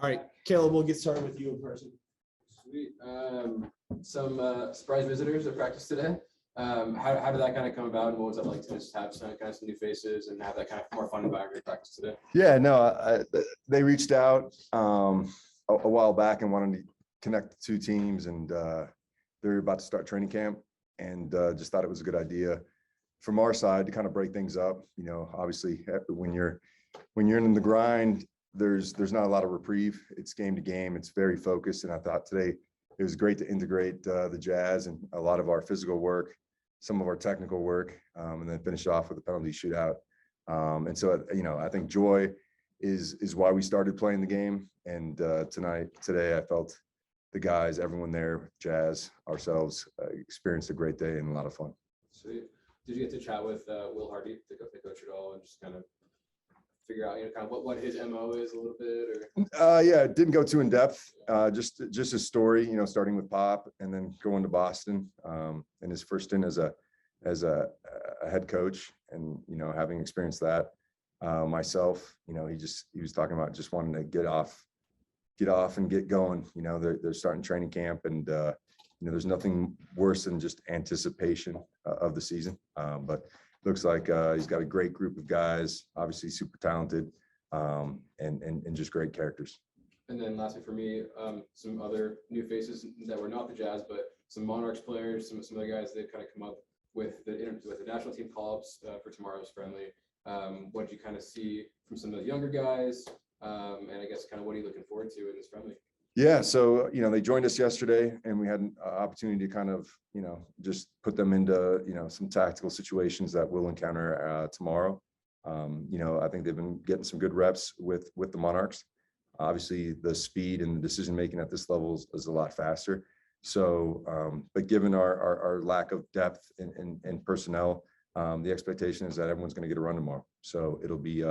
All right, Caleb, we'll get started with you in person. Sweet. Some surprise visitors at practice today. How did that kind of come about, and what was it like to just have some new faces and have that kind of more fun environment at practice today? Yeah, no, they reached out a while back and wanted to connect the two teams, and they're about to start training camp, and just thought it was a good idea from our side to kind of break things up. You know, obviously when you're in the grind, there's not a lot of reprieve. It's game to game. It's very focused, and I thought today it was great to integrate the Jazz and a lot of our physical work, some of our technical work, and then finish off with a penalty shootout. And so, you know, I think joy is why we started playing the game. And today, I felt the guys, everyone there, Jazz, ourselves, experienced a great day and a lot of fun. Sweet. Did you get to chat with Will Hardy, the coach, at all, and just kind of figure out, kind of what his MO is a little bit? Or yeah, it didn't go too in depth. Just his story, starting with Pop and then going to Boston, and his first stint as a head coach, and having experienced that myself. He was talking about just wanting to get off and get going. They're starting training camp, and there's nothing worse than just anticipation of the season. But looks like he's got a great group of guys, obviously super talented, and just great characters. And then lastly for me, some other new faces that were not the Jazz, but some Monarchs players, some other guys that kind of come up with the national team call-ups for tomorrow's friendly. What did you kind of see from some of the younger guys? And I guess kind of what are you looking forward to in this friendly? Yeah, so they joined us yesterday, and we had an opportunity to kind of just put them into some tactical situations that we'll encounter tomorrow. I think they've been getting some good reps with the Monarchs. Obviously, the speed and the decision making at this level is a lot faster. So, but given our lack of depth in personnel, the expectation is that everyone's going to get a run tomorrow. So it'll be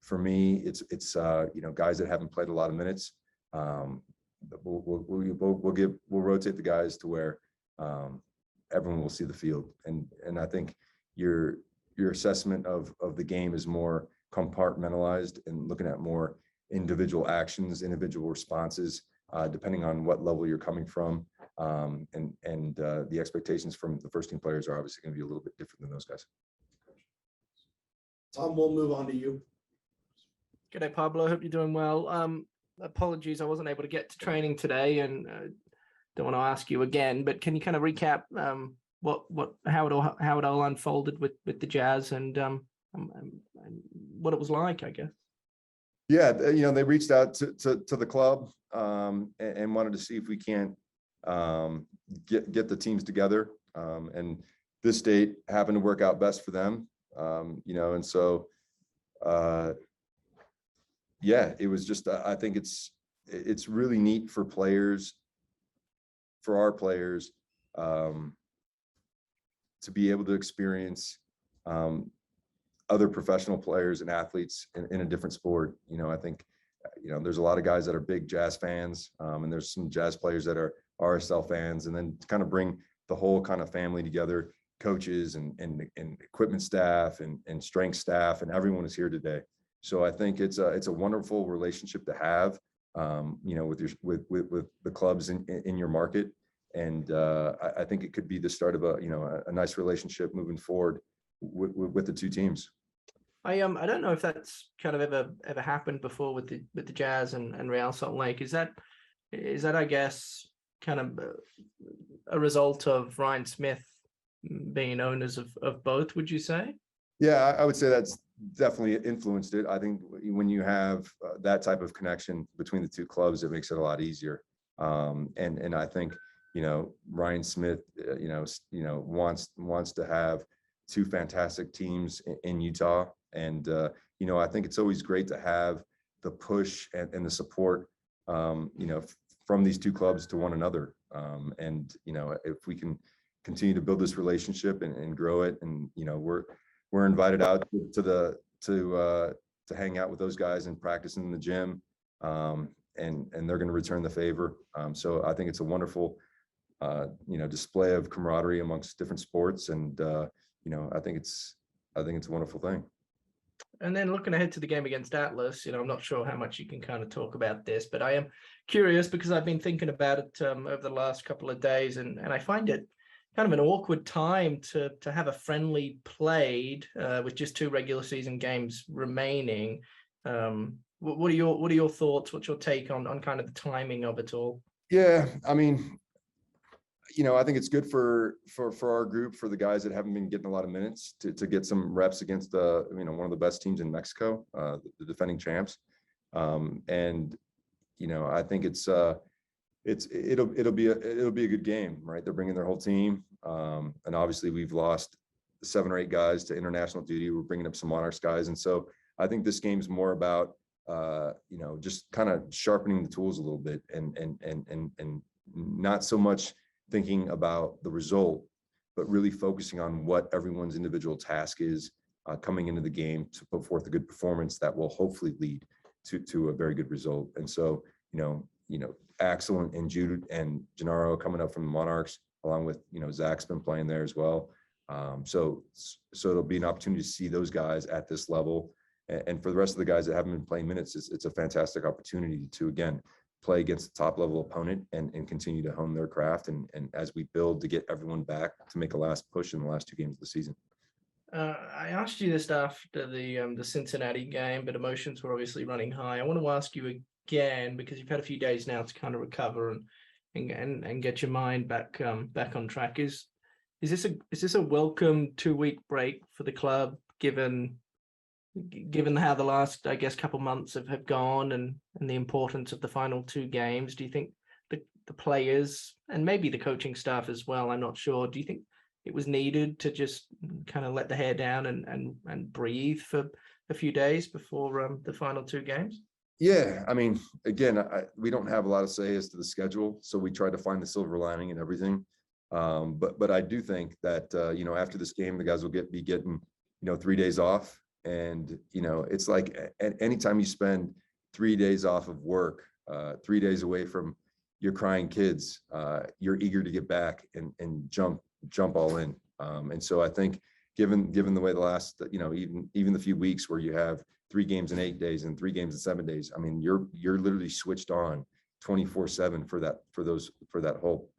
for me, it's guys that haven't played a lot of minutes. We'll rotate the guys to where everyone will see the field, and I think your assessment of the game is more compartmentalized and looking at more individual actions, individual responses, depending on what level you're coming from, and the expectations from the first team players are obviously going to be a little bit different than those guys. Tom, we'll move on to you. G'day, Pablo. I hope you're doing well. Apologies, I wasn't able to get to training today, and don't want to ask you again. But can you kind of recap how it all unfolded with the Jazz and what it was like, I guess? Yeah, they reached out to the club and wanted to see if we can't get the teams together. And this date happened to work out best for them, and so. Yeah, it was just, I think it's really neat for our players, to be able to experience other professional players and athletes in a different sport. I think, there's a lot of guys that are big Jazz fans, and there's some Jazz players that are RSL fans, and then to kind of bring the whole kind of family together, coaches and equipment staff and strength staff, and everyone is here today. So I think it's a wonderful relationship to have, with the clubs in your market, and I think it could be the start of a nice relationship moving forward with the two teams. I don't know if that's kind of ever happened before with the Jazz and Real Salt Lake. Is that I guess kind of a result of Ryan Smith being owners of both? Would you say? Yeah, I would say that's definitely influenced it. I think when you have that type of connection between the two clubs, it makes it a lot easier. And I think Ryan Smith wants to have two fantastic teams in Utah, and I think it's always great to have the push and the support from these two clubs to one another. And if we can continue to build this relationship and grow it, and we're invited out to hang out with those guys and practice in the gym, and they're going to return the favor. So I think it's a wonderful, display of camaraderie amongst different sports, and I think it's a wonderful thing. And then looking ahead to the game against Atlas, I'm not sure how much you can kind of talk about this, but I am curious because I've been thinking about it over the last couple of days, and I find it kind of an awkward time to have a friendly played with just 2 regular season games remaining. What are your thoughts? What's your take on kind of the timing of it all? Yeah, I mean, I think it's good for our group, for the guys that haven't been getting a lot of minutes to get some reps against one of the best teams in Mexico, the defending champs. And I think it'll be a good game, right? They're bringing their whole team, and obviously we've lost 7 or 8 guys to international duty. We're bringing up some Monarchs guys, and so I think this game's more about just kind of sharpening the tools a little bit, and not so much thinking about the result, but really focusing on what everyone's individual task is coming into the game to put forth a good performance that will hopefully lead to a very good result. And so, Axel and Jude and Gennaro coming up from the Monarchs, along with, Zach's been playing there as well. So it'll be an opportunity to see those guys at this level. And for the rest of the guys that haven't been playing minutes, it's a fantastic opportunity to, again, play against the top level opponent and continue to hone their craft. And as we build to get everyone back to make a last push in the last 2 games of the season. I asked you this after the Cincinnati game, but emotions were obviously running high. I want to ask you again, because you've had a few days now to kind of recover and get your mind back on track. Is this a welcome 2-week break for the club, given how the last, I guess, couple months have gone and the importance of the final 2 games? Do you think the players and maybe the coaching staff as well, I'm not sure, do you think it was needed to just kind of let the hair down and breathe for a few days before the final 2 games? Yeah, I mean, again, we don't have a lot to say as to the schedule, so we try to find the silver lining in everything. But I do think that after this game, the guys will be getting 3 days off. And, it's like anytime you spend 3 days off of work, 3 days away from your crying kids, you're eager to get back and jump all in. And so I think given the way the last, even the few weeks where you have 3 games in 8 days and 3 games in 7 days, I mean, you're literally switched on 24/7 for that whole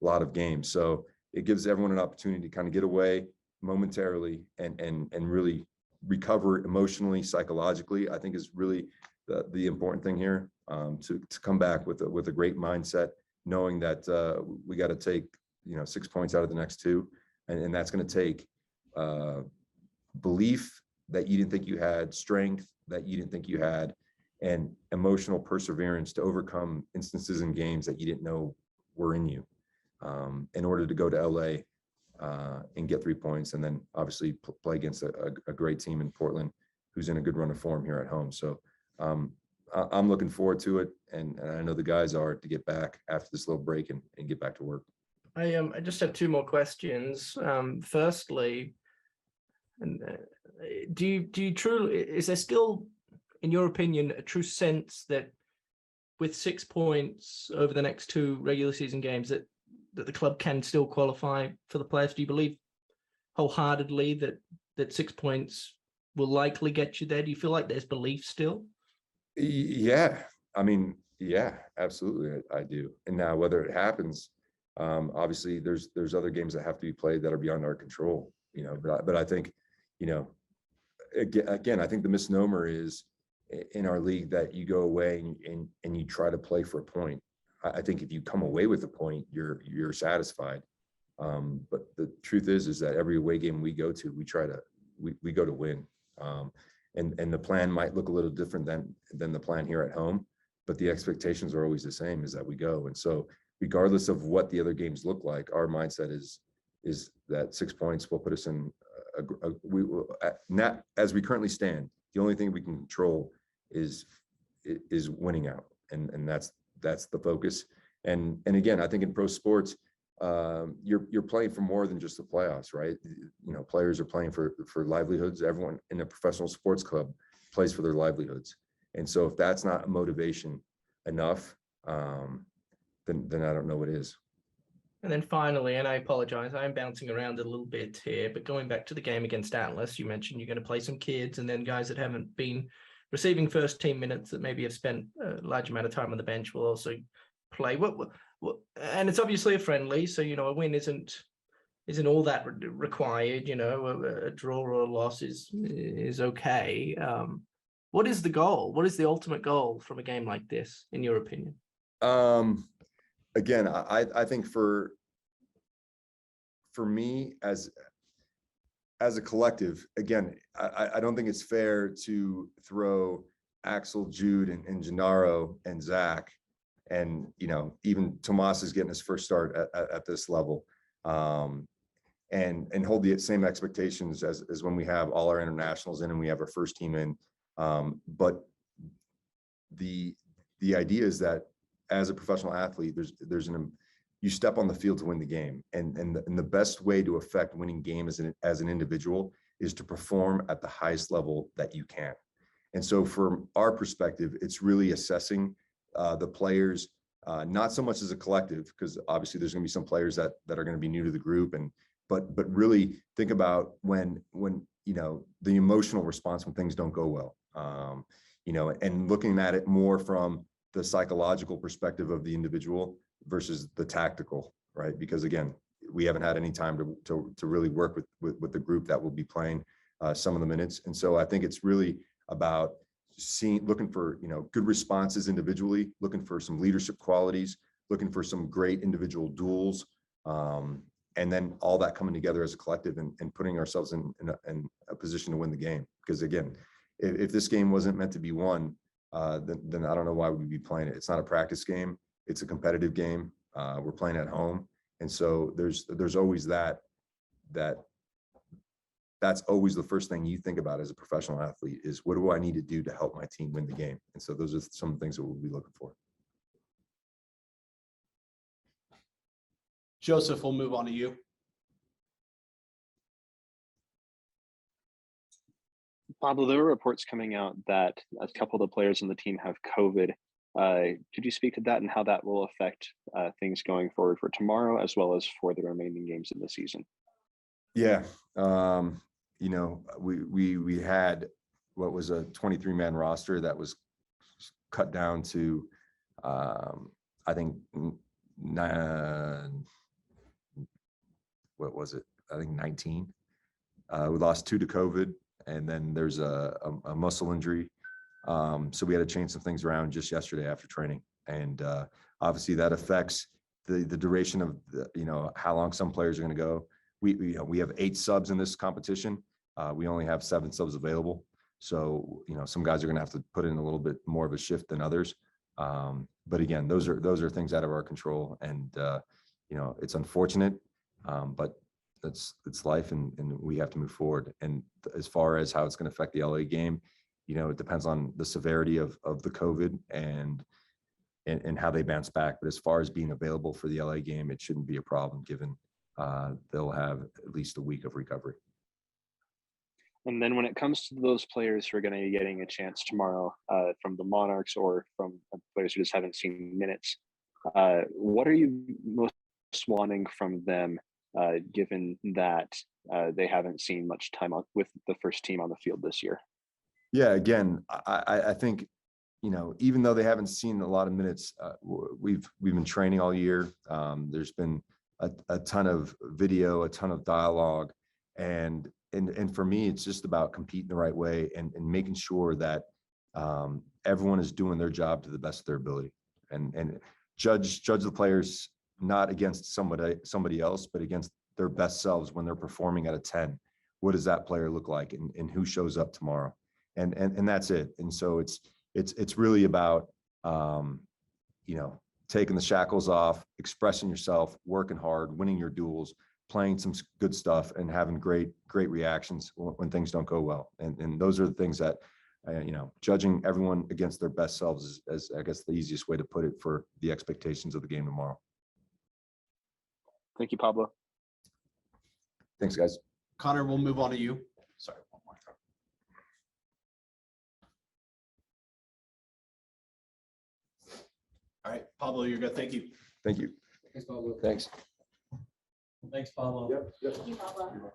lot of games. So it gives everyone an opportunity to kind of get away momentarily and really recover emotionally, psychologically. I think is really the important thing here, to come back with a great mindset, knowing that we got to take 6 points out of the next 2, and that's going to take belief that you didn't think you had, strength that you didn't think you had, and emotional perseverance to overcome instances in games that you didn't know were in you, in order to go to LA and get 3 points, and then obviously play against a great team in Portland who's in a good run of form here at home. So I'm looking forward to it, and I know the guys are, to get back after this little break and get back to work. I just have 2 more questions. Firstly, and do you truly, is there still, in your opinion, a true sense that with 6 points over the next 2 regular season games that the club can still qualify for the playoffs? Do you believe wholeheartedly that 6 points will likely get you there? Do you feel like there's belief still? Yeah, I mean, yeah, absolutely, I do. And now whether it happens, obviously there's other games that have to be played that are beyond our control, but I think, again, I think the misnomer is in our league that you go away and you try to play for a point. I think if you come away with a point, you're satisfied. But the truth is that every away game we go to, we go to win. And the plan might look a little different than the plan here at home, but the expectations are always the same, is that we go. And so regardless of what the other games look like, our mindset is that 6 points will put us in not as we currently stand. The only thing we can control is winning out. And that's the focus. And again, I think in pro sports, you're playing for more than just the playoffs, right? Players are playing for livelihoods. Everyone in a professional sports club plays for their livelihoods. And so if that's not motivation enough, then I don't know what is. And then finally, and I apologize, I'm bouncing around a little bit here, but going back to the game against Atlas, you mentioned you're going to play some kids and then guys that haven't been receiving first team minutes that maybe have spent a large amount of time on the bench will also play. What and it's obviously a friendly, so a win isn't all that required. A draw or a loss is okay. What is the goal? What is the ultimate goal from a game like this, in your opinion? Again, I think for me as a collective, again, I don't think it's fair to throw Axel, Jude, and Gennaro and Zach, and even Tomas is getting his first start at this level, and hold the same expectations as when we have all our internationals in and we have our first team in. But the idea is that as a professional athlete, you step on the field to win the game, and the best way to affect winning game as an individual is to perform at the highest level that you can. And so from our perspective, it's really assessing the players, not so much as a collective, because obviously there's going to be some players that are going to be new to the group, but really think about when the emotional response when things don't go well, and looking at it more from the psychological perspective of the individual versus the tactical, right? Because again, we haven't had any time to really work with the group that will be playing some of the minutes. And so I think it's really about looking for, good responses individually, looking for some leadership qualities, looking for some great individual duels, and then all that coming together as a collective and putting ourselves in a position to win the game. Because again, if this game wasn't meant to be won, then I don't know why we'd be playing it. It's not a practice game. It's a competitive game. We're playing at home. And so there's always that's always the first thing you think about as a professional athlete is, what do I need to do to help my team win the game? And so those are some of the things that we'll be looking for. Joseph, we'll move on to you. Pablo, there were reports coming out that a couple of the players on the team have COVID. Could you speak to that and how that will affect things going forward for tomorrow, as well as for the remaining games in the season? Yeah. We had what was a 23-man roster that was cut down to, I think, what was it? I think 19. We lost 2 to COVID, and then there's a muscle injury. So we had to change some things around just yesterday after training. And obviously that affects the duration of how long some players are going to go. We have 8 subs in this competition. We only have 7 subs available. So, some guys are going to have to put in a little bit more of a shift than others. But again, those are things out of our control, and it's unfortunate, but it's life, and we have to move forward. And as far as how it's going to affect the LA game, it depends on the severity of the COVID and how they bounce back. But as far as being available for the LA game, it shouldn't be a problem, given they'll have at least a week of recovery. And then when it comes to those players who are going to be getting a chance tomorrow from the Monarchs or from players who just haven't seen minutes, what are you most wanting from them, given that they haven't seen much time with the first team on the field this year? Yeah, again, I think, even though they haven't seen a lot of minutes, we've been training all year. There's been a ton of video, a ton of dialogue, and for me, it's just about competing the right way and making sure that everyone is doing their job to the best of their ability, and judge the players not against somebody else, but against their best selves when they're performing at a 10. What does that player look like, and who shows up tomorrow? And that's it. And so it's really about taking the shackles off, expressing yourself, working hard, winning your duels, playing some good stuff, and having great reactions when things don't go well. And those are the things that, judging everyone against their best selves is I guess the easiest way to put it for the expectations of the game tomorrow. Thank you, Pablo. Thanks, guys. Connor, we'll move on to you. Sorry, one more. All right, Pablo, you're good. Thank you. Thank you. Thanks, Pablo. Thanks. Thanks, Pablo. Yep. Thank you, Pablo.